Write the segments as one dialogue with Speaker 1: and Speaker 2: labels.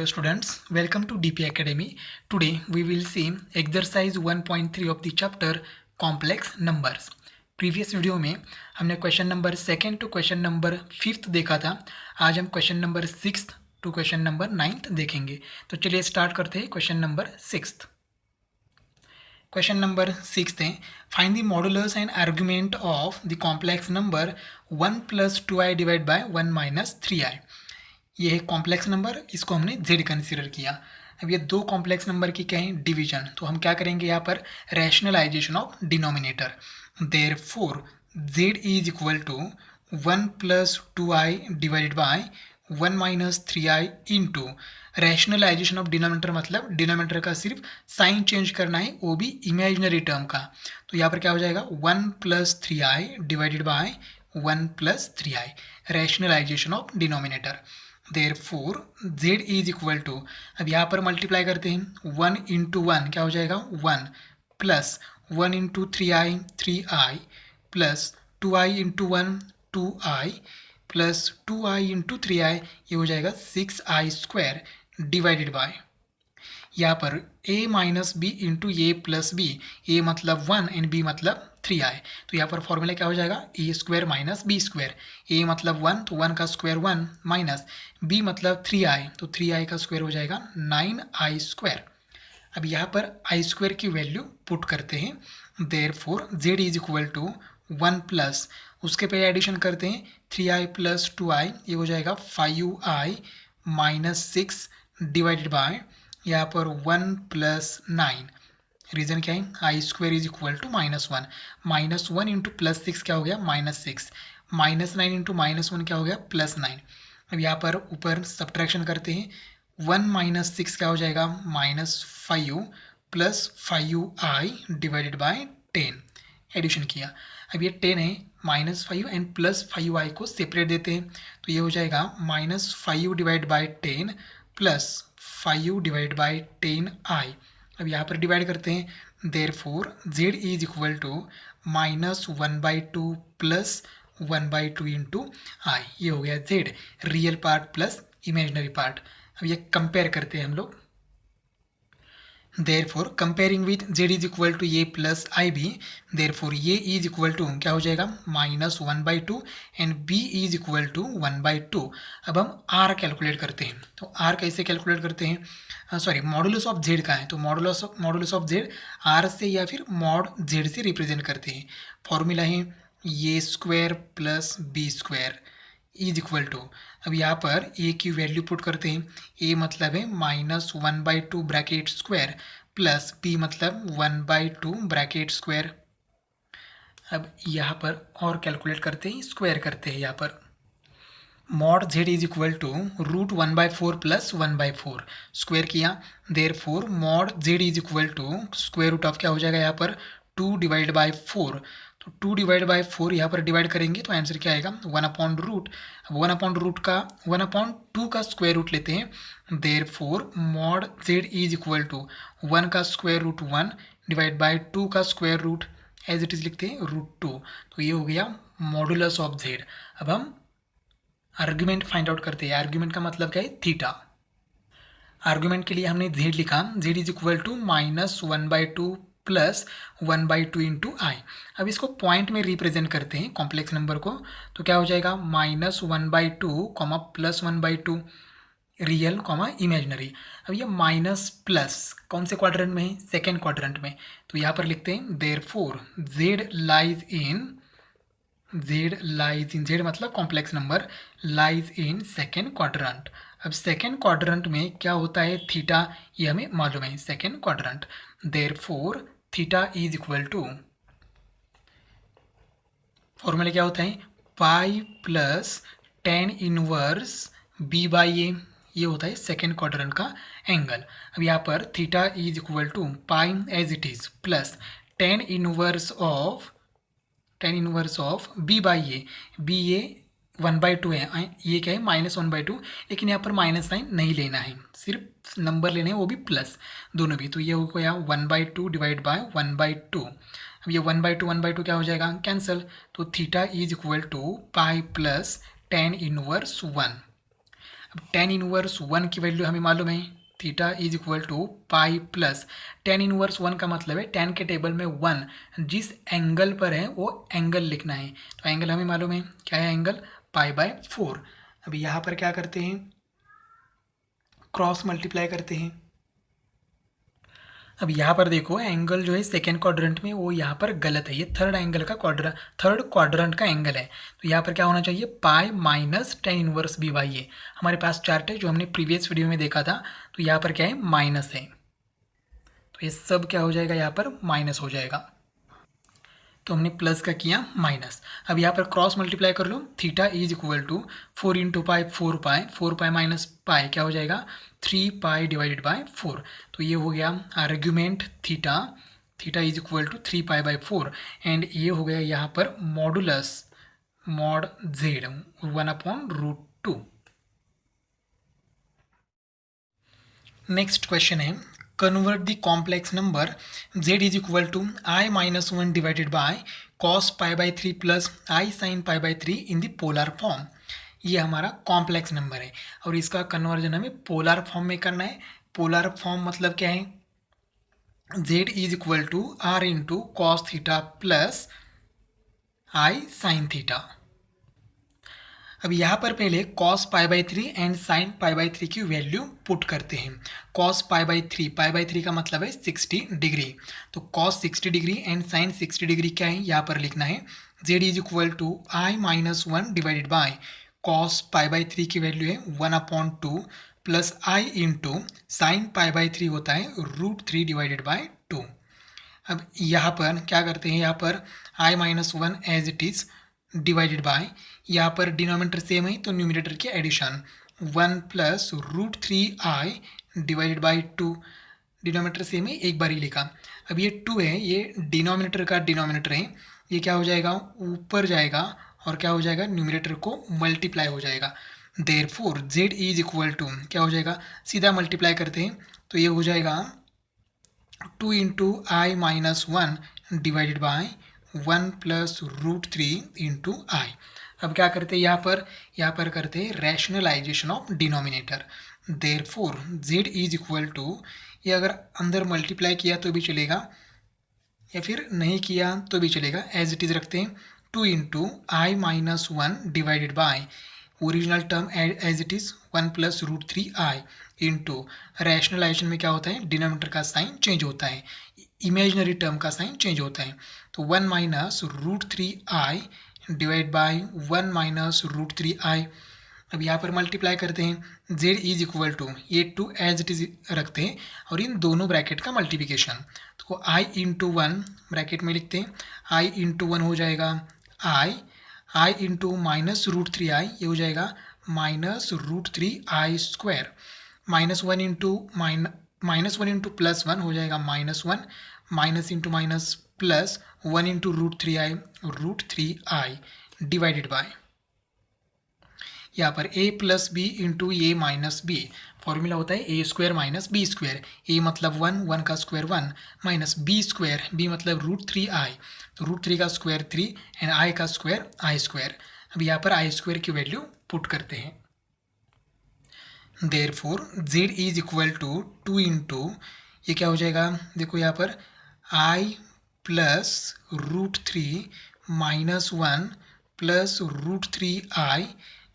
Speaker 1: Hello students, welcome to DP Academy. Today we will see exercise 1.3 of the chapter complex numbers. Previous video में हमने question number second to question number fifth देखा था. आज हम question number sixth to question number ninth देखेंगे. तो चलिए start करते हैं question number sixth. Question number sixth है, find the modulus and argument of the complex number 1 + 2i divide by 1 - 3i. ये है कॉम्प्लेक्स नंबर, इसको हमने z कंसीडर किया. अब ये दो कॉम्प्लेक्स नंबर की क्या है, डिवीजन. तो हम क्या करेंगे यहाँ पर, rationalization of denominator. Therefore z is equal to 1 + 2i divided by 1 - 3i into rationalization of denominator, मतलब डिनोमिनेटर का सिर्फ साइन चेंज करना है, वो भी इमेजिनरी टर्म का. तो यहाँ पर क्या हो जाएगा, 1 + 3i divided by 1 + 3i, rationalisation of denominator. Therefore z is equal to, अब यहाँ पर मल्टीप्लाई करते हैं, 1 × 1 क्या हो जाएगा 1 plus 1 × 3i 3i plus 2i × 1 2i plus 2i × 3i, ये हो जाएगा 6i² डिवाइडेड बाय, यहाँ पर a - b × a + b, a मतलब 1 एंड b मतलब 3i. तो यहाँ पर फॉर्मूला क्या हो जाएगा, a² - b². a मतलब 1 तो 1 का स्क्वायर 1 माइनस b मतलब 3i तो 3i का स्क्वायर हो जाएगा 9i². अब यहाँ पर i² की वैल्यू पुट करते हैं. Therefore z is equal to 1 plus, उसके पे एडिशन करते हैं, 3i + 2i, ये हो जाएगा 5i - 6 डिवाइडेड बाय, यहाँ पर 1 + 9. रीजन क्या है, i² इज इक्वल टू -1. -1 × +6 क्या हो गया, -6. -9 × -1 क्या हो गया, +9. अब यहाँ पर ऊपर सब्ट्रैक्शन करते हैं, 1 - 6 क्या हो जाएगा, -5 plus 5i divided bye 10. Addition किया, अब ये 10 है, -5 एंड प्लस 5i को सेपरेट देते हैं, तो ये हो जाएगा -5 divide by 10 plus 5 divide by 10i. अब यहाँ पर डिवाइड करते हैं, therefore z is equal to -1/2 plus 1/2 into i. ये हो गया z, real part plus imaginary part. अब ये कंपेयर करते हैं हम लोग. Therefore comparing with z is equal to a plus ib, therefore a is equal to क्या हो जाएगा, -1/2 and b is equal to 1/2. अब हम r कैलकुलेट करते हैं. तो r कैसे कैलकुलेट करते हैं, सॉरी मॉडुलस ऑफ z का है, तो मॉडुलस ऑफ z r से या फिर मॉड z से रिप्रेजेंट करते हैं. फॉर्मूला है a² plus b² is equal to, अब यहाँ पर a की वैल्यू पुट करते हैं, a मतलब है -1/2 ब्रैकेट स्क्वायर प्लस b मतलब 1/2 ब्रैकेट स्क्वायर. अब यहाँ पर और कैलकुलेट करते हैं, स्क्वायर करते हैं. यहाँ पर mod z is equal to √1/4 plus 1/4 square किया. Therefore mod z is equal to square root of क्या हो जाएगा, यहाँ पर 2 डिवाइड बाई 4. तो 2 डिवाइड बाई 4 यहाँ पर डिवाइड करेंगे तो आंसर क्या आएगा, 1/√. 1/2 का स्क्वायर रूट लेते हैं. Therefore mod z is equal to 1 का स्क्वायर रूट 1 डिवाइड बाई 2 का square root, as it is लिखते हैं √2. तो ये हो गया मॉडुलस ऑफ z. अब हम आर्ग्यूमेंट फाइंड आउट करते हैं. आर्ग्यूमेंट का मतलब क्या है, थीटा. आर्ग्यूमेंट के लिए हमने z लिखा, z is equal to -1/2 plus 1/2 into i. अब इसको पॉइंट में रिप्रेजेंट करते हैं कॉम्प्लेक्स नंबर को, तो क्या हो जाएगा, -1/2 प्लस 1/2, रियल इमेजिनरी. अब ये माइनस प्लस कौन से क्वाड्रेंट में है, सेकेंड क्वाड्रेंट में. तो यहाँ पर लिखते हैं therefore z lies in, z मतलब complex number, lies in second quadrant. अब सेकेंड क्वाड्रेंट में क्या होता है, थीटा, ये हमें मालूम है, second quadrant. Therefore theta is equal to, formula क्या होता है, पाई प्लस tan इनवर्स b/a, ये होता है सेकेंड क्वाड्रेंट का एंगल. अब यहाँ पर theta is equal to pi as it is plus tan inverse of b/a. ba 1/2 है, ये क्या है -1/2, लेकिन यहाँ पर माइनस साइन नहीं लेना है, सिर्फ नंबर लेने हैं, वो भी प्लस दोनों भी. तो ये हो गया 1/2 डिवाइड बाय 1/2. अब ये 1/2 क्या हो जाएगा, कैंसिल. तो theta is equal to pi plus tan inverse 1. अब टेन इनवर्स वन की वैल्यू हमें मालूम है, theta is equal to pi plus tan inverse one का मतलब है टेन के टेबल में वन जिस एंगल पर है वो एंगल लिखना है। तो एंगल हमें मालूम है, क्या है एंगल, पाई बाय फोर। अभी यहाँ पर क्या करते हैं, क्रॉस मल्टीप्लाई करते हैं। अब यहाँ पर देखो एंगल जो है सेकेंड क्वाड्रेंट में वो यहाँ पर गलत है, ये थर्ड एंगल का थर्ड क्वाड्रेंट का एंगल है। तो यहाँ पर क्या होना चाहिए, pi minus tan inverse b by a. हमारे पास चार्ट है जो हमने प्रीवियस वीडियो में देखा था। तो यहाँ पर क्या है, माइनस है, तो ये सब क्या हो जाएगा, यहाँ पर माइनस हो जाएगा। तो हमने प्लस का किया माइनस। अब यहाँ पर क्रॉस मल्टीप्लाई कर लो, theta is equal to four into pi four pi minus pi क्या हो जाएगा, three pi divided by four. तो ये हो गया argument theta, theta is equal to three pi by four. And ये हो गया यहाँ पर modulus mod z one upon root two. Next question है, convert the complex number z is equal to I minus 1 divided by cos pi by 3 plus I sin pi by 3 in the polar form। ये हमारा complex number है और इसका conversion हमें polar form में करना है। पोलर फॉर्म मतलब क्या है, z is equal to r into cos theta plus i sine theta. अब यहाँ पर पहले cos pi by three and sine pi by three की वैल्यू पुट करते हैं। cos पाई बाई थ्री का मतलब है 60 डिग्री, तो cos 60 degree and sine 60 degree क्या है, यहाँ पर लिखना है z is equal to i minus one divided by cos pi by three की वैल्यू है one upon two plus i into sine pi by three होता है root three divided by two. अब यहाँ पर क्या करते हैं, यहाँ पर i minus one as it is divided by, यहाँ पर डिनोमिनेटर सेम है तो न्यूमिनेटर की addition one plus root three i divided by two. Denominator same है, एक बार ही लिखा। अब ये टू है, ये डिनोमिनेटर का डिनोमिनेटर है, ये क्या हो जाएगा, ऊपर जाएगा और क्या हो जाएगा, न्यूमिनेटर को मल्टीप्लाई हो जाएगा। Therefore z is equal to क्या हो जाएगा, सीधा मल्टीप्लाई करते हैं तो ये हो जाएगा two into i minus one divided by one plus root three into i. अब क्या करते हैं, यहाँ पर करते हैं rationalisation of denominator. Therefore z is equal to, ये अगर अंदर मल्टीप्लाई किया तो भी चलेगा या फिर नहीं किया तो भी चलेगा, एज इट इज़ रखते हैं two into i minus one divided by original term as it is one plus root three i into rationalization में क्या होता है, डिनोमिनेटर का साइन चेंज होता है, इमेजिनरी टर्म का साइन चेंज होता है। तो one minus root three i divide by one minus root three i. अब यहाँ पर मल्टीप्लाई करते हैं, z इज इक्वल टू ये टू एज इट इज रखते हैं और इन दोनों ब्रैकेट का मल्टीप्लिकेशन, तो i इंटू वन ब्रैकेट में लिखते हैं, i इंटू वन हो जाएगा i into minus root three i, ये हो जाएगा minus root three i square, minus one into plus one हो जाएगा minus one, minus into minus plus one into root three i divided by यहाँ पर a plus b into a minus b. Formula होता है a square minus B square, ए मतलब one का square one minus B square, b मतलब root three i, तो root three का square three and i का स्क्वायर आई स्क्वायर। अब यहाँ पर आई स्क्वायर की वैल्यू पुट करते हैं। Therefore z is equal to two into ये क्या हो जाएगा, देखो यहाँ पर i plus root three minus one plus root three i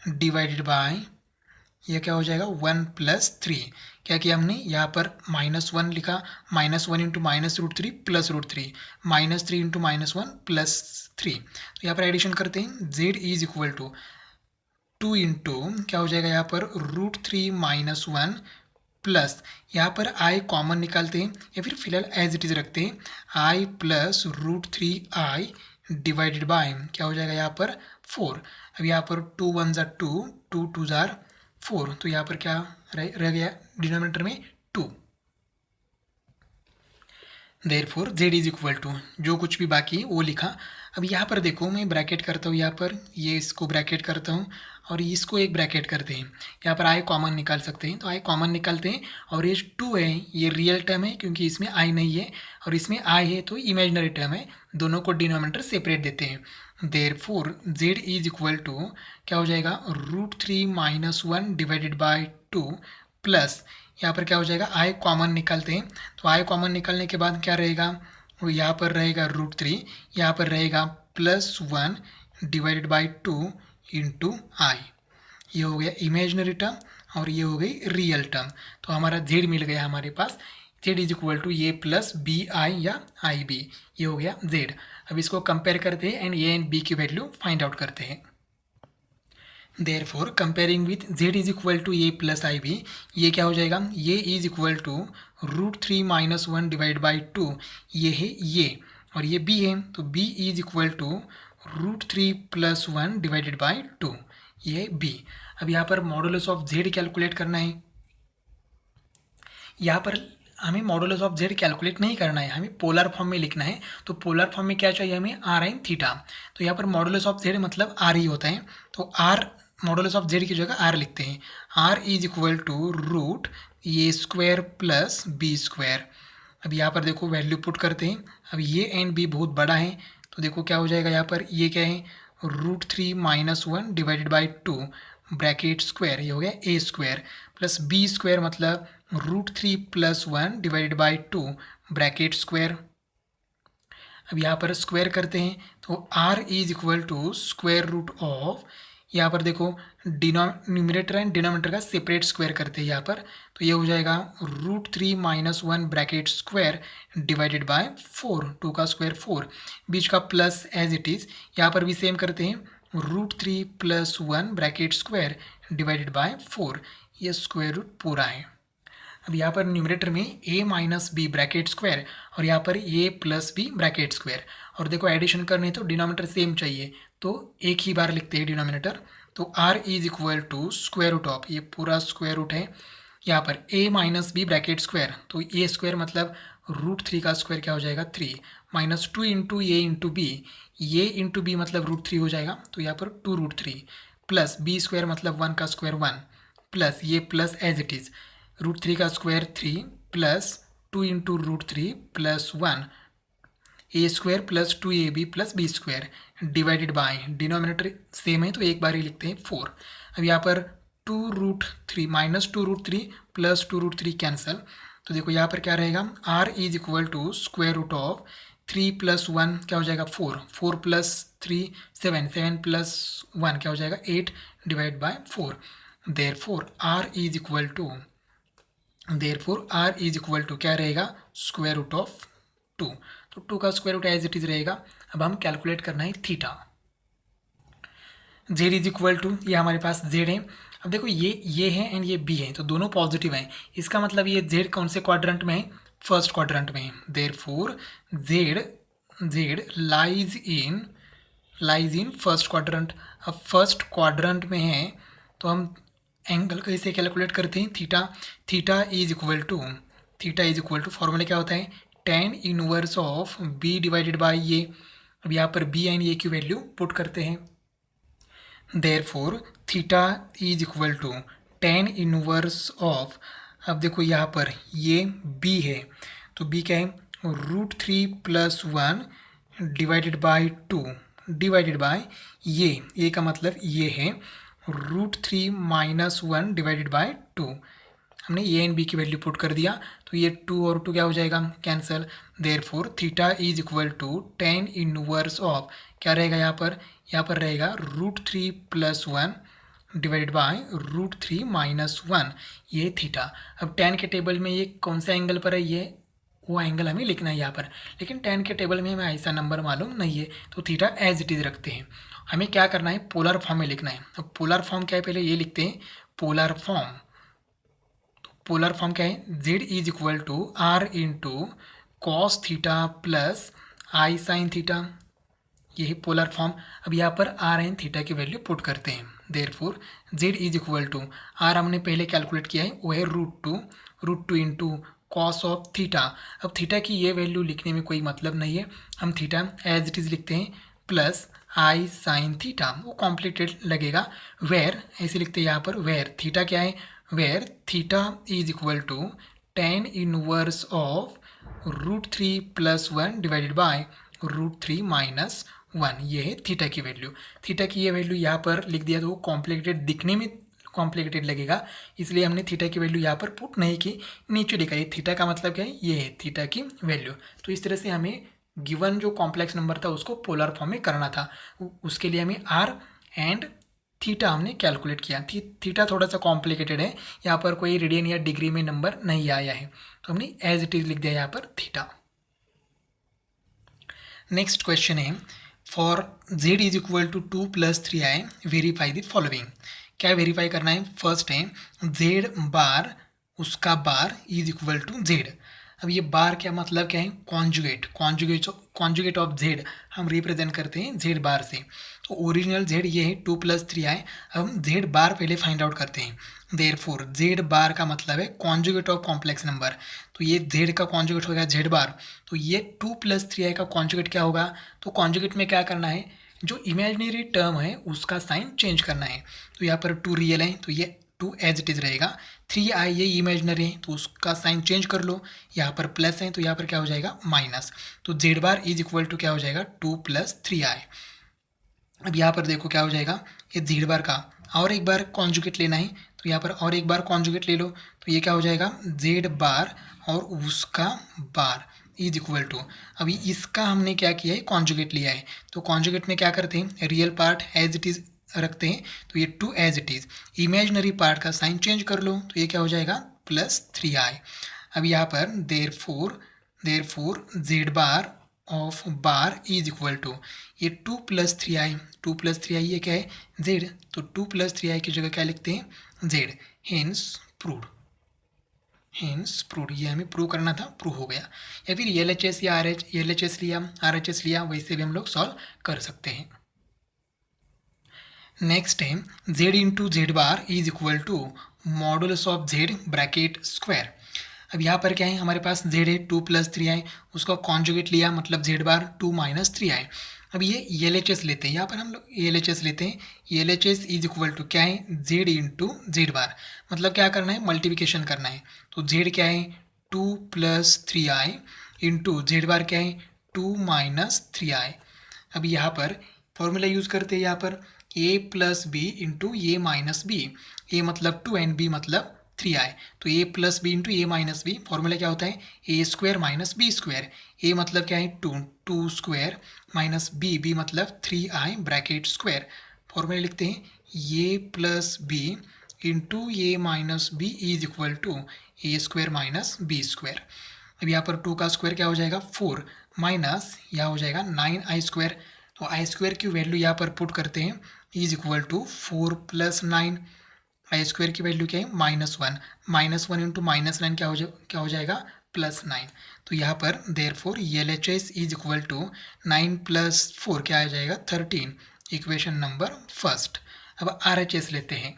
Speaker 1: divided by ये क्या हो जाएगा वन प्लस थ्री। क्या किया हमने, यहाँ पर माइनस वन लिखा, minus one into minus root three plus root three, minus three into minus one plus three. तो यहाँ पर एडिशन करते हैं, z is equal to two into क्या हो जाएगा यहाँ पर root three minus one plus यहाँ पर आई कॉमन निकालते हैं या फिर फिलहाल एज इट इज़ रखते हैं, i plus root three i divided by क्या हो जाएगा यहाँ पर फोर। अब यहाँ पर टू वन ज़ार टू, टू टू ज़ार फोर, तो यहाँ पर क्या रह गया डिनोमिनेटर में two. Therefore z is equal to जो कुछ भी बाकी है वो लिखा। अब यहाँ पर देखो मैं ब्रैकेट करता हूँ, यहाँ पर ये इसको ब्रैकेट करता हूँ और इसको एक ब्रैकेट करते हैं। यहाँ पर आई कॉमन निकाल सकते हैं, तो आई कॉमन निकालते हैं और ये 2 है, ये रियल टर्म है क्योंकि इसमें आई नहीं है और इसमें आई है तो इमेजिनरी टर्म है, दोनों को डिनोमिनेटर सेपरेट देते हैं। Therefore z is equal to क्या हो जाएगा, √3 - 1 डिवाइडेड बाई 2 प्लस यहाँ पर क्या हो जाएगा, आई कॉमन निकालते हैं। तो आई कॉमन निकालने के बाद क्या रहेगा, वो यहाँ पर रहेगा √3, यहाँ पर रहेगा +1 डिवाइडेड बाई 2 इंटू आई। ये हो गया इमेजिनरी टर्म और ये हो गई रियल टर्म। तो हमारा जेड मिल गया हमारे पास, z is equal to a plus b i या आई बी, ये हो गया जेड। अब इसको कंपेयर करते हैं एंड ए एंड बी की वैल्यू फाइंड आउट करते हैं। Therefore comparing with z is equal to a plus i b, ये क्या हो जाएगा, ये is equal to √3 - 1 divide by 2, ये है ये और ये b है, तो b is equal to √3 + 1 divided by 2, ये है b। अब यहाँ पर मॉडुलस ऑफ z कैलकुलेट करना है। यहाँ पर हमें मॉडुलस ऑफ z कैलकुलेट नहीं करना है, हमें पोलर फॉर्म में लिखना है। तो पोलर फॉर्म में क्या चाहिए हमें, r sin थीटा। तो यहाँ पर मॉडुलस ऑफ z मतलब r ही होता है, तो r मॉडुलस ऑफ z की जगह r लिखते हैं। r is equal to √a² plus b²। अब यहाँ पर देखो वैल्यू पुट करते हैं। अब ये एंड b बहुत बड़ा है, तो देखो क्या हो जाएगा, यहाँ पर ये क्या है, √3 - 1 डिवाइडेड बाई 2 ब्रैकेट स्क्वायर, ये हो गया a² प्लस b² मतलब √3 + 1 डिवाइडेड बाई 2 ब्रैकेट स्क्वायर। अब यहाँ पर स्क्वायर करते हैं, तो r is equal to square root of, यहाँ पर देखो न्यूमरेटर एंड डिनोमिनेटर का सेपरेट स्क्वायर करते हैं यहाँ पर, तो ये हो जाएगा √3 - 1 ब्रैकेट स्क्वायर डिवाइडेड बाय 4, 2 का स्क्वायर 4, बीच का प्लस एज इट इज़। यहाँ पर भी सेम करते हैं, √3 + 1 ब्रैकेट स्क्वायर डिवाइडेड बाय 4, ये स्क्वायर रूट पूरा है। अब यहाँ पर न्यूमरेटर में a - b ब्रैकेट स्क्वायर और यहाँ पर a + b ब्रैकेट स्क्वायर, और देखो एडिशन करनी है तो डिनोमिनेटर सेम चाहिए, तो एक ही बार लिखते हैं डिनोमिनेटर। तो r is equal to square root of, ये पूरा स्क्वायर रूट है, यहाँ पर a - b ब्रैकेट स्क्वायर, तो a² मतलब √3 का स्क्वायर क्या हो जाएगा 3 -2 इंटू a इंटू b, ये इंटू b मतलब √3 हो जाएगा, तो यहाँ पर 2√3 प्लस b² मतलब 1 का स्क्वायर 1 प्लस ये प्लस एज इट इज़ √3 का square 3 plus 2 into √3 plus 1 a² plus 2ab plus b² divided by, denominator same है तो एक बार ही लिखते हैं 4। अब यहाँ पर 2√3 -2√3 प्लस 2√3 कैंसल, तो देखो यहाँ पर क्या रहेगा, r is equal to square root of 3 + 1 क्या हो जाएगा 4, 4 + 3 7, 7 + 1 क्या हो जाएगा 8 divide by 4। Therefore r is equal to, therefore r is equal to क्या रहेगा, स्क्वायर रूट ऑफ 2, तो 2 का square root as it is रहेगा। अब हम कैलकुलेट करना है theta. z is equal to, ये हमारे पास z है। अब देखो ये है एंड ये b है, तो दोनों पॉजिटिव हैं, इसका मतलब ये z कौन से क्वाड्रेंट में है, फर्स्ट क्वाड्रेंट में है। Therefore z lies in first quadrant. अब फर्स्ट क्वाड्रेंट में है तो हम एंगल कैसे कैलकुलेट करते हैं, theta is equal to formula क्या होता है, tan inverse of b divided by ये। अब यहाँ पर b एंड a की वैल्यू पुट करते हैं। Therefore theta is equal to tan inverse of, अब देखो यहाँ पर ये b है, तो b क्या है, √3 + 1 डिवाइडेड बाय 2 डिवाइडेड बाय ये का मतलब ये है √3 - 1 डिवाइडेड बाय 2। हमने ए एंड बी की वैल्यू पुट कर दिया, तो ये 2 और 2 क्या हो जाएगा cancel. Therefore theta is equal to tan inverse of, क्या रहेगा यहाँ पर रहेगा √3 + 1 डिवाइडेड बाय √3 - 1, ये थीटा। अब tan के टेबल में ये कौन सा एंगल पर है, ये वो एंगल हमें लिखना है यहाँ पर, लेकिन tan के टेबल में हमें ऐसा नंबर मालूम नहीं है, तो थीटा एज इट इज़ रखते हैं। हमें क्या करना है, पोलर फॉर्म में लिखना है। अब पोलर फॉर्म क्या है, पहले ये लिखते हैं पोलर फॉर्म। तो पोलर फॉर्म क्या है, z is equal to r into cos theta plus i sine theta, ये है पोलर फॉर्म। अब यहाँ पर r एंड थीटा की वैल्यू पुट करते हैं। Therefore z is equal to, r हमने पहले कैलकुलेट किया है वो है √2 इंटू कॉस ऑफ थीटा। अब थीटा की ये वैल्यू लिखने में कोई मतलब नहीं है, हम थीटा एज इट इज़ लिखते हैं प्लस आई साइन थीटा, वो कॉम्प्लिकेटेड लगेगा। वेयर ऐसे लिखते हैं यहाँ पर, वेयर थीटा क्या है, where theta is equal to tan inverse of √3 + 1 divided by √3 - 1, ये है थीटा की वैल्यू। थीटा की ये वैल्यू यहाँ पर लिख दिया तो वो कॉम्प्लिकेटेड दिखने में कॉम्प्लिकेटेड लगेगा, इसलिए हमने थीटा की वैल्यू यहाँ पर पुट नहीं की, नीचे लिखा है। थीटा का मतलब क्या है, ये है थीटा की वैल्यू। तो इस तरह से हमें गिवन जो कॉम्प्लेक्स नंबर था उसको पोलर फॉर्म में करना था, उसके लिए हमें आर एंड थीटा हमने कैलकुलेट किया। थीटा थोड़ा सा कॉम्प्लिकेटेड है, यहाँ पर कोई रेडियन या डिग्री में नंबर नहीं आया है, तो हमने एज इट इज लिख दिया यहाँ पर थीटा। नेक्स्ट क्वेश्चन है, for z is equal to 2 + 3i verify the following. क्या वेरीफाई करना है, फर्स्ट है z बार, उसका bar is equal to z। अब ये बार क्या मतलब क्या है, कॉन्जुगेट, कॉन्जुगेट ऑफ z हम रिप्रेजेंट करते हैं z बार से। तो ओरिजिनल z ये है 2 + 3i, अब हम z बार पहले फाइंड आउट करते हैं। देयरफॉर z बार का मतलब है कॉन्जुगेट ऑफ कॉम्प्लेक्स नंबर, तो ये z का कॉन्जुगेट हो गया z बार, तो ये 2 + 3i का कॉन्जुगेट क्या होगा, तो कॉन्जुगेट में क्या करना है, जो इमेजिनरी टर्म है उसका साइन चेंज करना है। तो यहाँ पर 2 रियल है तो ये 2 एज इट इज़ रहेगा, 3i ये इमेजिनरी है तो उसका साइन चेंज कर लो, यहाँ पर प्लस है तो यहाँ पर क्या हो जाएगा माइनस, तो z bar is equal to क्या हो जाएगा 2 + 3i। अब यहाँ पर देखो क्या हो जाएगा, ये z बार का और एक बार कॉन्जुगेट लेना है, तो यहाँ पर और एक बार कॉन्जुगेट ले लो, तो ये क्या हो जाएगा z बार और उसका बार इज इक्वल टू, अभी इसका हमने क्या किया है कॉन्जुगेट लिया है, तो कॉन्जुगेट में क्या करते हैं real part as it is रखते हैं, तो ये 2 as it is, imaginary part का साइन चेंज कर लो, तो ये क्या हो जाएगा +3i। अब यहाँ पर therefore z bar of bar is equal to, ये 2 + 3i, 2 + 3i ये क्या है z, तो 2 + 3i की जगह क्या लिखते हैं z, हेंस प्रूव्ड, ये हमें प्रूव करना था, प्रूव हो गया। या फिर LHS या LHS लिया, RHS लिया, वैसे भी हम लोग सॉल्व कर सकते हैं। नेक्स्ट है z into z bar is equal to modulus of z bracket square. अब यहाँ पर क्या है, हमारे पास z है 2 + 3i, उसका कॉन्जुगेट लिया मतलब z बार 2 - 3i। अब ये LHS लेते हैं, यहाँ पर हम लोग LHS लेते हैं, LHS इज इक्वल टू क्या है z इंटू z बार, मतलब क्या करना है मल्टीप्लिकेशन करना है, तो z क्या है 2 + 3i इंटू z बार क्या है 2 - 3i। अब यहाँ पर फॉर्मूला यूज़ करते हैं, यहाँ पर a + b into a - b, a मतलब 2 एंड b मतलब 3i, तो a + b into a - b, formula क्या होता है a² - b², a मतलब क्या है 2² माइनस b मतलब 3i ब्रैकेट स्क्वायर, फॉर्मूला लिखते हैं a + b into a - b is equal to a² - b²। अब यहाँ पर 2 का स्क्वायर क्या हो जाएगा 4 माइनस यहाँ हो जाएगा 9i², तो i² की वैल्यू यहाँ पर पुट करते हैं इज इक्वल टू 4 + 9, i² की वैल्यू क्या है -1, -1 इंटू -9 क्या हो जाएगा +9, तो यहाँ पर therefore LHS is equal to 9 + 4 क्या आ जाएगा 13, इक्वेशन नंबर फर्स्ट। अब RHS लेते हैं।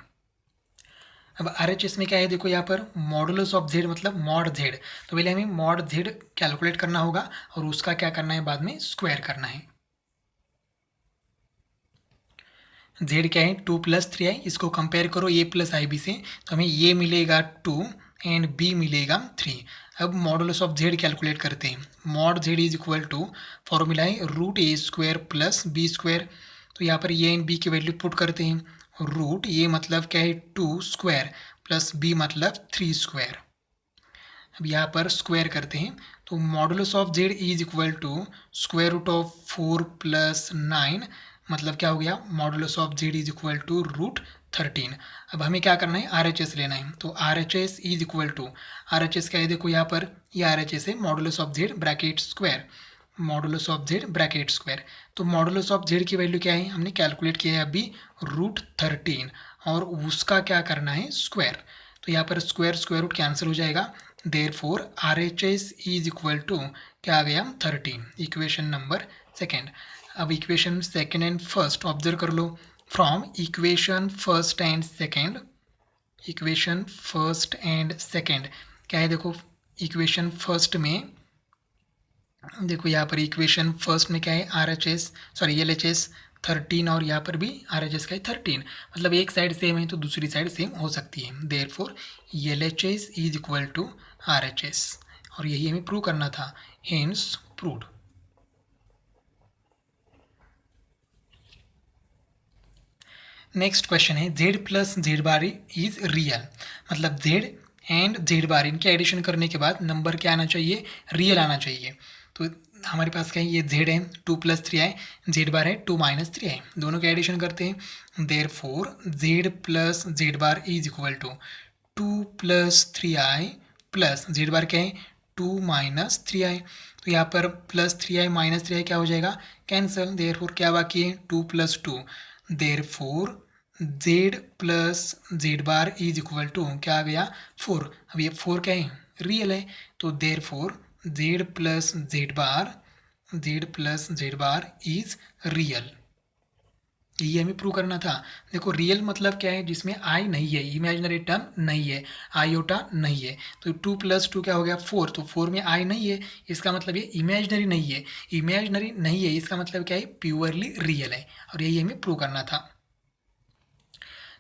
Speaker 1: अब RHS में क्या है देखो, यहाँ पर मॉडुलस ऑफ z मतलब मॉड z, तो पहले हमें मॉड z कैलकुलेट करना होगा और उसका क्या करना है बाद में स्क्वायर करना है। z क्या है 2 + 3i, इसको कंपेयर करो a + ib से, तो हमें a मिलेगा 2 एंड b मिलेगा 3। अब मॉडुलस ऑफ z कैलकुलेट करते हैं, mod z is equal to formula है √a² + b², तो यहाँ पर a एंड b की वैल्यू पुट करते हैं, रूट a मतलब क्या है 2² प्लस b मतलब 3²। अब यहाँ पर स्क्वायर करते हैं, तो modulus of z is equal to √4 + 9, मतलब क्या हो गया modulus of z is equal to √13। अब हमें क्या करना है RHS लेना है, तो RHS is equal to, RHS क्या है देखो यहाँ पर ये RHS है modulus of z bracket square, modulus of z bracket square, तो मॉडुलस ऑफ z की वैल्यू क्या है हमने कैलकुलेट किया है अभी √13 और उसका क्या करना है स्क्वायर, तो यहाँ पर स्क्वायर रूट कैंसिल हो जाएगा, therefore RHS is equal to क्या आ गया 13, इक्वेशन नंबर सेकेंड। अब equation second and first observe कर लो, from equation first and second क्या है देखो, इक्वेशन फर्स्ट में देखो, यहाँ पर इक्वेशन फर्स्ट में क्या है, LHS 13 और यहाँ पर भी RHS का है 13, मतलब एक साइड सेम है तो दूसरी साइड सेम हो सकती है। Therefore LHS is equal to RHS, और यही हमें प्रूव करना था, हेंस प्रूव्ड। नेक्स्ट क्वेश्चन है Z plus Z bar is real, मतलब Z एंड Z बार इनके एडिशन करने के बाद नंबर क्या आना चाहिए, रियल आना चाहिए। तो हमारे पास क्या है, ये Z है 2 + 3i, Z बार है 2 - 3i, दोनों के एडिशन करते हैं। Therefore Z plus Z bar is equal to 2 + 3i plus Z bar क्या है 2 - 3i। तो यहाँ पर +3i - 3i क्या हो जाएगा, कैंसिल। देयरफॉर क्या बाकी है, 2 + 2, therefore Z plus Z bar is equal to क्या आ गया 4। अब ये 4 क्या है, रियल है, तो therefore Z plus Z bar is real. ये हमें प्रूव करना था। देखो रियल मतलब क्या है, जिसमें आई नहीं है, इमेजिनरी टर्म नहीं है, आयोटा नहीं है। तो 2 + 2 क्या हो गया 4, तो 4 में आई नहीं है, इसका मतलब ये इमेजिनरी नहीं है। इमेजिनरी नहीं है इसका मतलब क्या है, प्योरली रियल है, और यही हमें प्रूव करना था।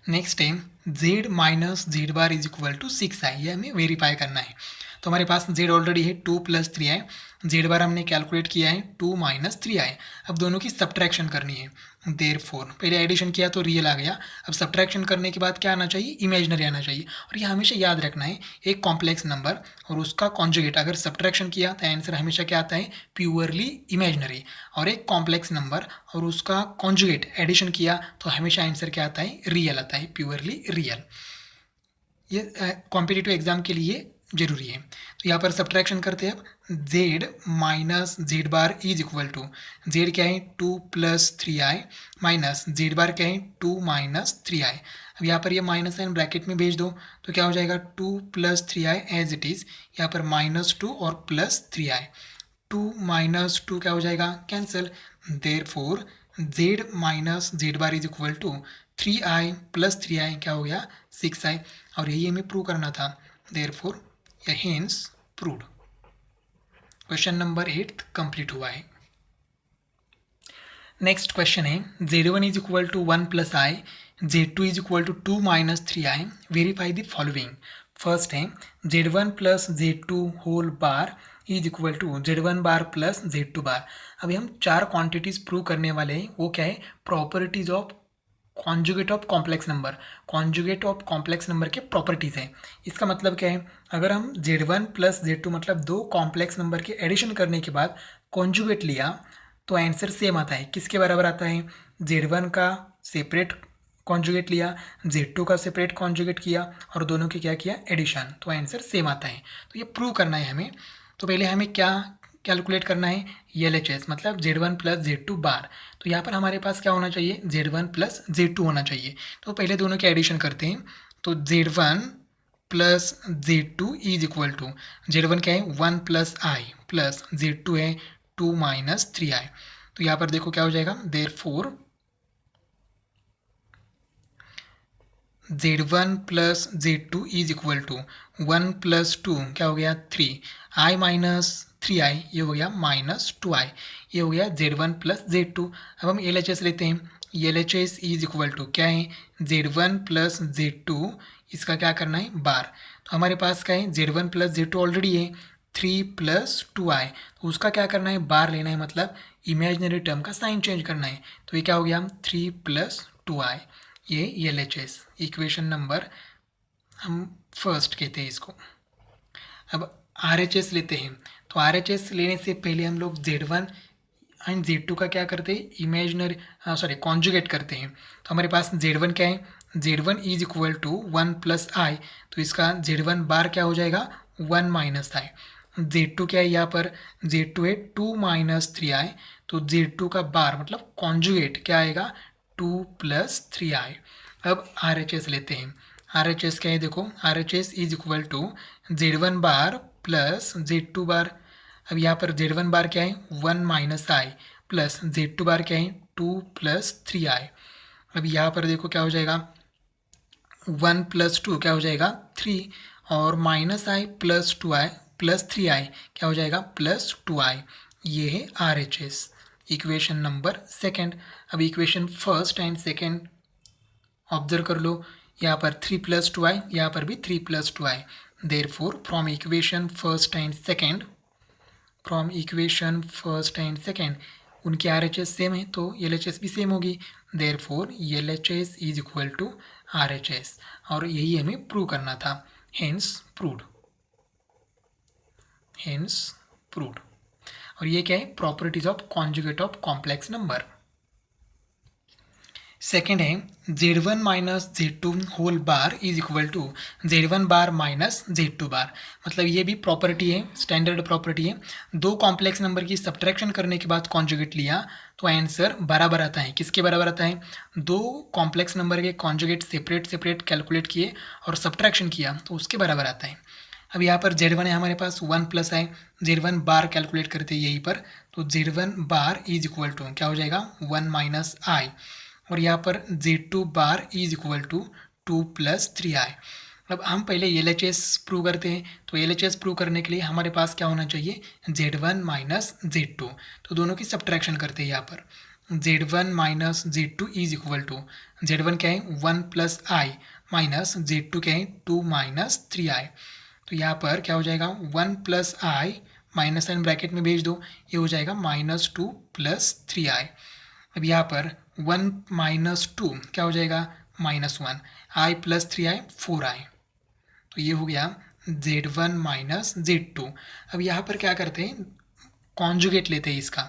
Speaker 1: Next time Z minus Z bar is equal to 6i, ये हमें वेरीफाई करना है। तो हमारे पास Z ऑलरेडी है 2 + 3i, Z बार हमने कैलकुलेट किया है 2 - 3i। अब दोनों की सब्ट्रैक्शन करनी है। देयरफॉर पहले एडिशन किया तो रियल आ गया, अब सब्ट्रैक्शन करने के बाद क्या आना चाहिए, इमेजिनरी आना चाहिए। और ये हमेशा याद रखना है, एक कॉम्प्लेक्स नंबर और उसका कॉन्जुगेट अगर सब्ट्रैक्शन किया तो आंसर हमेशा क्या आता है, प्योरली इमेजिनरी। और एक कॉम्प्लेक्स नंबर और उसका कॉन्जुगेट एडिशन किया तो हमेशा आंसर क्या आता है, रियल आता है, प्योरली रियल। ये कॉम्पिटिटिव एग्जाम के लिए जरूरी है। तो यहाँ पर सब्ट्रैक्शन करते हैं। अब Z minus Z bar is equal to, Z क्या है 2 + 3i माइनस Z बार क्या है 2 - 3i। अब यहाँ पर ये माइनस साइन ब्रैकेट में भेज दो तो क्या हो जाएगा 2 + 3i एज इट इज़, यहाँ पर -2 और +3i, 2 - 2 क्या हो जाएगा, cancel. Therefore Z minus Z bar is equal to 3i + 3i क्या हो गया 6i, और यही हमें प्रूव करना था। Therefore hence proved. Question number 8 complete हुआ है। नेक्स्ट क्वेश्चन है Z1 is equal to 1 + i, Z2 is equal to 2 - 3i, verify the following. First है Z1 + Z2 whole bar is equal to Z1 bar + Z2 bar. अभी हम 4 quantities prove करने वाले हैं, वो क्या है, properties of conjugate of complex number. Conjugate of complex number के प्रॉपर्टीज़ हैं। इसका मतलब क्या है, अगर हम Z1 + Z2 मतलब दो कॉम्प्लेक्स नंबर के एडिशन करने के बाद कॉन्जुगेट लिया तो आंसर सेम आता है। किसके बराबर आता है, Z1 का सेपरेट कॉन्जुगेट लिया, Z2 का सेपरेट कॉन्जुगेट किया और दोनों के क्या किया, एडिशन, तो आंसर सेम आता है। तो ये प्रूव करना है हमें। तो पहले हमें क्या कैलकुलेट करना है, LHS मतलब Z1 + Z2 बार। तो यहाँ पर हमारे पास क्या होना चाहिए, Z1 + Z2 होना चाहिए। तो पहले दोनों के एडिशन करते हैं। तो Z1 + Z2 is equal to, Z1 क्या है 1 + i प्लस Z2 है 2 - 3i। तो यहाँ पर देखो क्या हो जाएगा, therefore Z1 + Z2 is equal to 1 + 2 क्या हो गया 3, i - 3i ये हो गया -2i, ये हो गया Z1 + Z2। अब हम LHS लेते हैं। LHS इज इक्वल टू क्या है, Z1 + Z2, इसका क्या करना है, बार। तो हमारे पास क्या है, Z1 + Z2 ऑलरेडी है 3 + 2i, तो उसका क्या करना है, बार लेना है, मतलब इमेजिनरी टर्म का साइन चेंज करना है। तो ये क्या हो गया 3 + 2i, ये LHS इक्वेशन नंबर हम फर्स्ट कहते हैं इसको। अब RHS लेते हैं। तो RHS लेने से पहले हम लोग Z1 एंड Z2 का क्या करते हैं, इमेजिनरी कॉन्जुगेट करते हैं। तो हमारे पास Z1 क्या है, Z1 is equal to 1 + i, तो इसका Z1 बार क्या हो जाएगा 1 - i। Z2 क्या है, यहाँ पर Z2 है 2 - 3i, तो Z2 का बार मतलब कॉन्जुगेट क्या आएगा 2 + 3i। अब RHS लेते हैं। RHS क्या है, देखो RHS is equal to Z1 bar plus Z2 bar. अब यहाँ पर Z1 बार क्या है 1 - i प्लस Z2 बार क्या है 2 + 3i। अब यहाँ पर देखो क्या हो जाएगा 1 + 2 क्या हो जाएगा 3 और -i + 2i +3i क्या हो जाएगा +2i। ये है RHS, इक्वेशन नंबर सेकेंड। अब equation first and second observe कर लो, यहाँ पर 3 + 2i, यहाँ पर भी 3 + 2i। Therefore from equation first and second, उनकी RHS सेम है तो LHS भी सेम होगी। Therefore LHS is equal to RHS, और यही हमें प्रूव करना था। Hence proved. और ये क्या है, properties of conjugate of complex number. Second है Z1 minus Z2 whole bar is equal to Z1 bar minus Z2 bar. मतलब ये भी प्रॉपर्टी है, स्टैंडर्ड प्रॉपर्टी है। दो कॉम्प्लेक्स नंबर की सब्ट्रैक्शन करने के बाद कॉन्जुगेट लिया तो आंसर बराबर आता है। किसके बराबर आता है, दो कॉम्प्लेक्स नंबर के कॉन्जुगेट सेपरेट कैलकुलेट किए और सब्ट्रैक्शन किया तो उसके बराबर आता है। अब यहाँ पर Z1 है हमारे पास 1 + i, Z1 बार कैलकुलेट करते हैं यहीं पर, तो Z1 bar is equal to क्या हो जाएगा 1 - i, और यहाँ पर Z2 bar is equal to 2 + 3i। अब हम पहले LHS प्रूव करते हैं, तो LHS प्रूव करने के लिए हमारे पास क्या होना चाहिए, Z1 - Z2। तो दोनों की सब्ट्रैक्शन करते हैं यहाँ पर, Z1 - Z2 is equal to, Z1 क्या है 1 + i माइनस Z2 क्या है 2 - 3i। तो यहाँ पर क्या हो जाएगा 1 + i, माइनस साइन ब्रैकेट में भेज दो, ये हो जाएगा -2 + 3i। अब यहाँ पर 1 - 2 क्या हो जाएगा -1, i + 3i 4i। तो ये हो गया Z1 - Z2। अब यहाँ पर क्या करते हैं, कॉन्जुगेट लेते हैं इसका,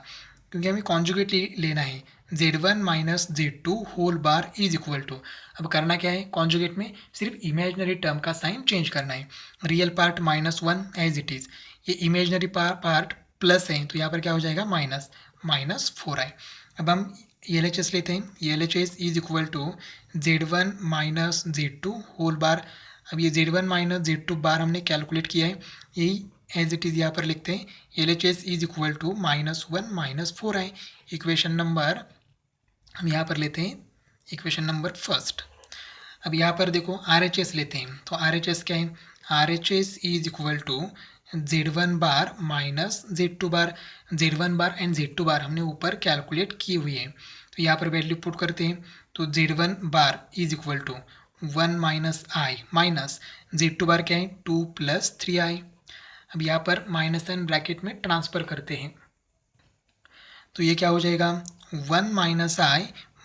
Speaker 1: क्योंकि हमें कॉन्जुगेट लेना है। Z1 - Z2 whole bar is equal to, अब करना क्या है, कॉन्जुगेट में सिर्फ इमेजिनरी टर्म का साइन चेंज करना है। Real part -1 as it is, ये इमेजिनरी पार्ट प्लस है तो यहाँ पर क्या हो जाएगा -4i। अब हम LHS लेते हैं, LHS is equal to Z1 - Z2 whole bar. अब ये Z1 - Z2 बार हमने कैलकुलेट किया है, यही एज इट इज़ यहाँ पर लिखते हैं। LHS is equal to -1 - 4i। Equation number हम यहाँ पर लेते हैं, इक्वेशन नंबर फर्स्ट। अब यहाँ पर देखो RHS लेते हैं, तो RHS क्या है, RHS is equal to Z1 bar minus Z2 bar. Z1 bar and Z2 bar हमने ऊपर कैलकुलेट की हुई है, तो यहाँ पर वैल्यू पुट करते हैं। तो Z1 bar is equal to 1 - i minus Z2 bar क्या है 2 + 3i। अब यहाँ पर माइनस साइन ब्रैकेट में ट्रांसफर करते हैं, तो ये क्या हो जाएगा 1 - i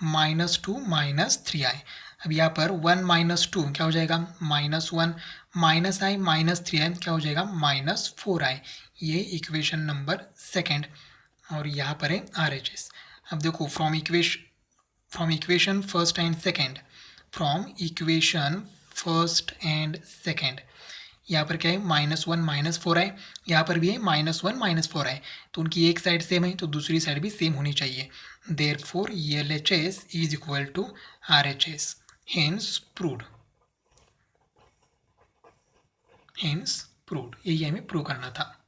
Speaker 1: -2 - 3i। अब यहाँ पर 1 - 2 क्या हो जाएगा -1, -i -3i क्या हो जाएगा -4i। ये इक्वेशन नंबर सेकेंड, और यहाँ पर है RHS। अब देखो from equation first and second, यहाँ पर क्या है -1 - 4i, यहाँ पर भी है -1 - 4i, तो उनकी एक साइड सेम है तो दूसरी साइड भी सेम होनी चाहिए। Therefore LHS is equal to RHS, hence proved. यही हमें प्रूव करना था।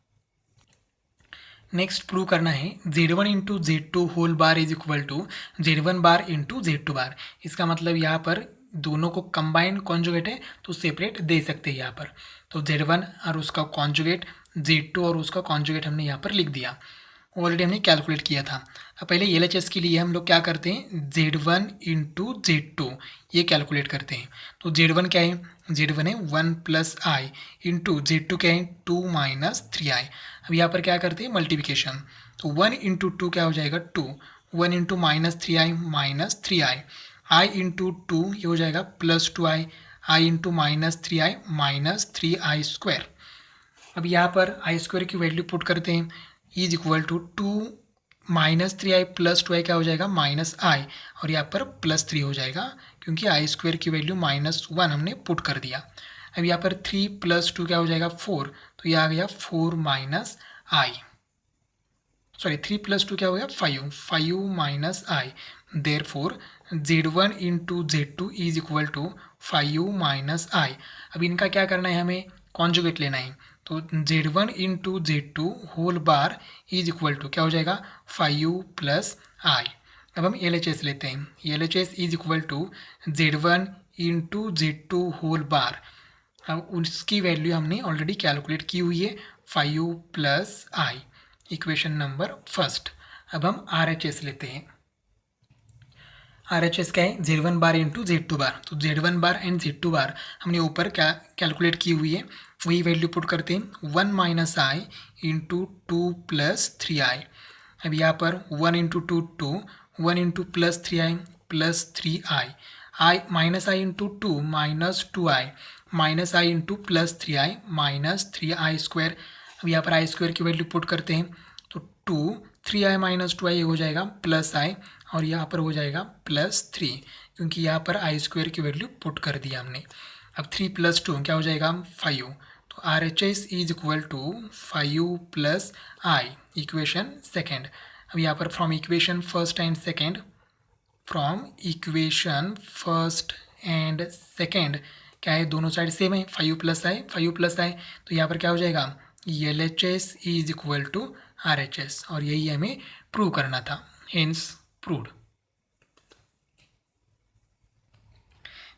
Speaker 1: नेक्स्ट प्रूव करना है Z1 × Z2 whole bar is equal to Z1 bar × Z2 bar. इसका मतलब यहाँ पर दोनों को कंबाइंड कॉन्जुगेट है तो सेपरेट दे सकते हैं यहाँ पर। तो Z1 और उसका कॉन्जुगेट, Z2 और उसका कॉन्जुगेट हमने यहाँ पर लिख दिया, ऑलरेडी हमने कैलकुलेट किया था। अब पहले LHS के लिए हम लोग क्या करते हैं, Z1 × Z2 ये कैलकुलेट करते हैं। तो Z1 क्या है, Z1 है 1 + i इंटू Z2 क्या है 2 - 3i। अब यहाँ पर क्या करते हैं मल्टीप्लिकेशन, तो 1 × 2 क्या हो जाएगा 2, 1 × -3i -3i, i × 2 ये हो जाएगा +2i, i × -3i -3i²। अब यहाँ पर i² की वैल्यू पुट करते हैं, is equal to 2 - 3i +2i क्या हो जाएगा -i, और यहाँ पर +3 हो जाएगा क्योंकि i² की वैल्यू -1 हमने पुट कर दिया। अब यहाँ पर 3 + 2 क्या हो जाएगा 4, तो ये आ गया 4 - i, सॉरी 3 + 2 क्या हो गया 5 - i। Therefore Z1 × Z2 is equal to 5 - i। अब इनका क्या करना है, हमें कॉन्जुगेट लेना है, तो Z1 × Z2 whole bar is equal to क्या हो जाएगा 5 + i। अब हम LHS लेते हैं, LHS is equal to Z1 × Z2 whole bar. अब उसकी वैल्यू हमने ऑलरेडी कैलकुलेट की हुई है 5u plus i, equation number first. अब हम RHS लेते हैं। RHS क्या है, Z1 बार इंटू Z2 बार। तो Z1 bar and Z2 bar हमने ऊपर क्या कैलकुलेट की हुई है, वही वैल्यू पुट करते हैं। 1 minus i into 2 plus 3i। अब यहाँ पर 1 into 2 2, 1 into plus 3i plus 3i, i minus i into 2 minus 2i, minus i into plus 3i minus 3i square. अब यहाँ पर आई स्क्वायर की वैल्यू पुट करते हैं, तो 2 3i माइनस 2i हो जाएगा प्लस आई, और यहाँ पर हो जाएगा प्लस 3, क्योंकि यहाँ पर आई स्क्वायर की वैल्यू पुट कर दिया हमने। अब 3 प्लस 2 क्या हो जाएगा, 5। तो RHS is equal to 5u plus i, equation second. अब यहाँ पर from equation first and second, from equation first and second क्या है, दोनों साइड सेम है, 5u प्लस आई 5u प्लस आई। तो यहाँ पर क्या हो जाएगा, LHS is equal to RHS, और यही हमें प्रूव करना था, हेंस प्रूव्ड।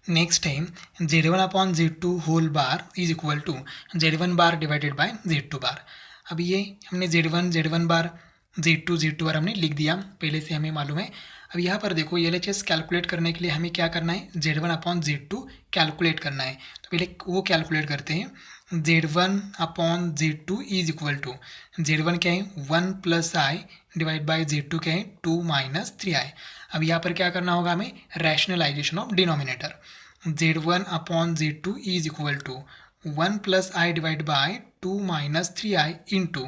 Speaker 1: नेक्स्ट है Z1 upon Z2 whole bar is equal to Z1 bar divided by Z2 bar. अब ये हमने Z1 बार Z2 बार हमने लिख दिया, पहले से हमें मालूम है। अब यहाँ पर देखो LHS कैलकुलेट करने के लिए हमें क्या करना है, Z1 अपॉन Z2 कैलकुलेट करना है। तो पहले वो कैलकुलेट करते हैं। Z1 upon Z2 is equal to, Z1 क्या है 1 plus i divide bye Z2 क्या है 2 माइनस 3i। अब यहाँ पर क्या करना होगा हमें, rationalisation of denominator. Z1 upon Z2 is equal to 1 plus i divide by 2 minus 3i into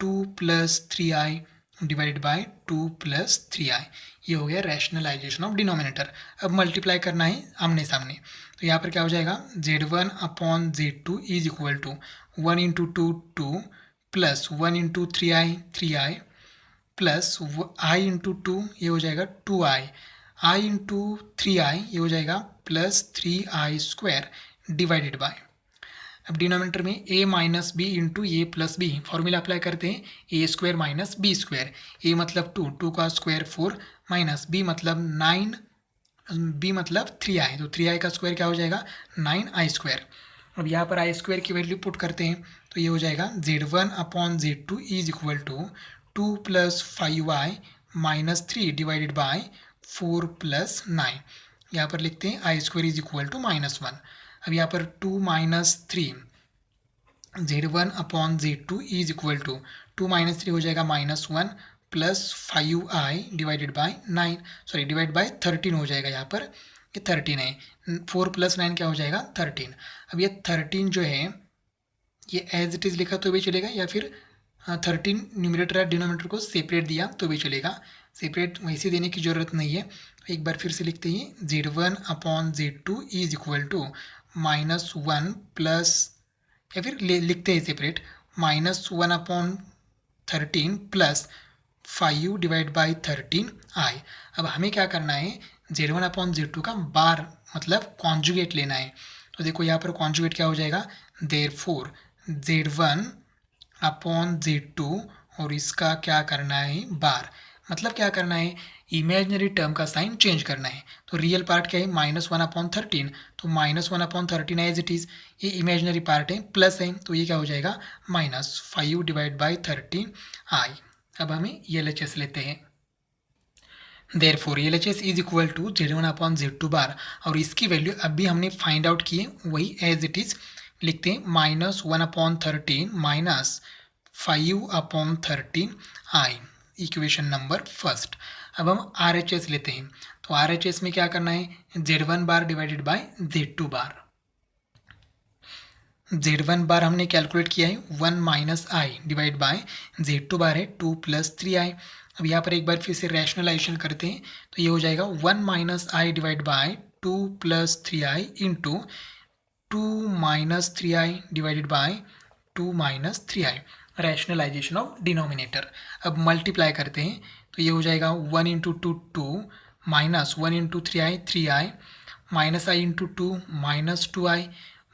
Speaker 1: 2 plus 3i divide by 2 plus 3i। ये हो गया रैशनलाइजेशन ऑफ डिनोमिनेटर। अब मल्टीप्लाई करना है आमने सामने, तो यहाँ पर क्या हो जाएगा, Z1 upon Z2 is equal to 1 into 2 2 plus 1 into 3i plus i into 2 ये हो जाएगा 2i, आई इंटू 3i ये हो जाएगा plus 3i square divided by. अब डिनोमिनेटर में a minus B into A plus B, formula apply करते हैं, A square minus B square. ए मतलब 2, 2 का स्क्वायर 4 माइनस बी मतलब 9, बी मतलब 3i, तो 3i का स्क्वायर क्या हो जाएगा 9i स्क्वायर। अब यहाँ पर आई स्क्वायर की वैल्यू पुट करते हैं, तो ये हो जाएगा Z1 upon Z2 is equal to 2 plus 5i minus 3 divided by 4 plus 9। यहाँ पर लिखते हैं i square is equal to -1। अब यहाँ पर 2 minus 3, Z1 upon Z2 is equal to 2 minus 3 हो जाएगा -1 plus 5i divided by 9, sorry divide by 13 हो जाएगा। यहाँ पर ये 13 है, 4 प्लस 9 क्या हो जाएगा 13। अब ये 13 जो है ये एज इट इज़ लिखा तो भी चलेगा, या फिर 13 न्यूमरेटर या डिनोमिनेटर को सेपरेट दिया तो भी चलेगा। सेपरेट वैसे देने की ज़रूरत नहीं है, एक बार फिर से लिखते हैं। Z1 upon Z2 is equal to -1 plus, या फिर लिखते हैं separate, -1 upon 13 plus 5 divide by 13i। अब हमें क्या करना है, Z1 अपॉन Z2 का बार मतलब कॉन्जुगेट लेना है। तो देखो यहाँ पर कॉन्जुगेट क्या हो जाएगा, देयरफॉर Z1 अपॉन Z2 और इसका क्या करना है बार, मतलब क्या करना है, इमेजिनरी टर्म का साइन चेंज करना है। तो रियल पार्ट क्या है -1 अपॉन 13, तो -1 अपॉन 13 एज इट इज़, ये इमेजिनरी पार्ट है प्लस है, तो ये क्या हो जाएगा -5 डिवाइड बाई 13i। अब हमें LHS लेते हैं। Therefore LHS is equal to Z1 upon Z2 bar, और इसकी वैल्यू अभी हमने फाइंड आउट की है, वही एज इट इज़ लिखते हैं, -1 upon 13 minus 5 upon 13i, equation number first. अब हम RHS लेते हैं, तो RHS में क्या करना है, Z1 bar divided by Z2 bar. Z1 बार हमने कैलकुलेट किया है 1 minus i divide bye Z2 बार है 2 प्लस 3i। अब यहाँ पर एक बार फिर से रैशनलाइजेशन करते हैं, तो ये हो जाएगा 1 minus i divide by 2 plus 3i into 2 minus 3i divided by 2 minus 3i, rationalisation of denominator. अब मल्टीप्लाई करते हैं, तो ये हो जाएगा 1 into 2 2 minus 1 into 3i 3i minus i into 2 minus 2i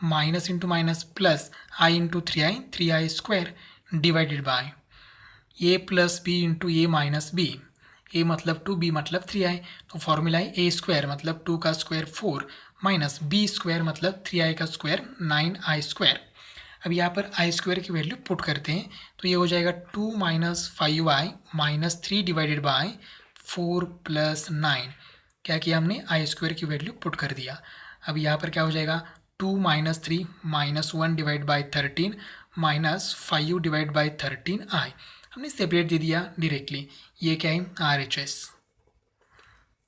Speaker 1: minus into minus plus i into 3i square divided by a plus b into a minus b, a मतलब 2 B मतलब 3i। तो formula है a square मतलब 2 का square 4 minus B square मतलब 3i का square 9i square. अब यहाँ पर आई स्क्वायर की वैल्यू पुट करते हैं तो ये हो जाएगा 2 minus 5i minus 3 divided by 4 plus 9। क्या किया हमने, आई स्क्वायर की वैल्यू पुट कर दिया। अब यहाँ पर क्या हो जाएगा, 2 minus 3 minus 1 divide by 13 minus 5 divide by 13i। हमने सेपरेट दे दिया डायरेक्टली। ये क्या है,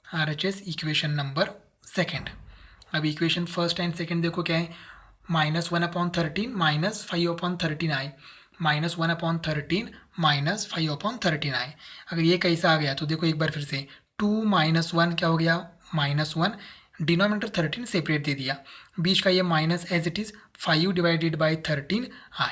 Speaker 1: RHS इक्वेशन नंबर सेकेंड। अब इक्वेशन फर्स्ट एंड सेकेंड देखो क्या है, -1/13 minus 5/13i minus 1/13 minus 5/13i। अगर ये कैसा आ गया तो देखो एक बार फिर से 2 माइनस 1 क्या हो गया, -1, डिनोमिनेटर 13 सेपरेट दे दिया, बीच का ये minus as it is 5 divided by 13i।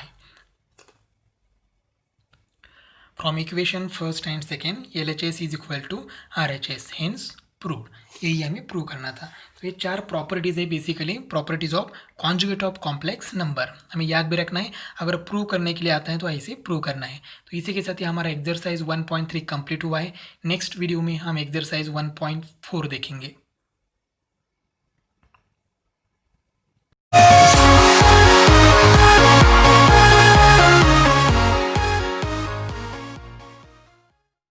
Speaker 1: From equation first and second LHS is equal to RHS, hence proved. यही हमें प्रूव करना था। तो ये 4 प्रॉपर्टीज़ है basically, properties of conjugate of complex number. हमें याद भी रखना है, अगर प्रूव करने के लिए आता है तो ऐसे प्रूव करना है। तो इसी के साथ ही हमारा एक्सरसाइज 1.3 कंप्लीट हुआ है। नेक्स्ट वीडियो में हम एक्सरसाइज 1.4 देखेंगे।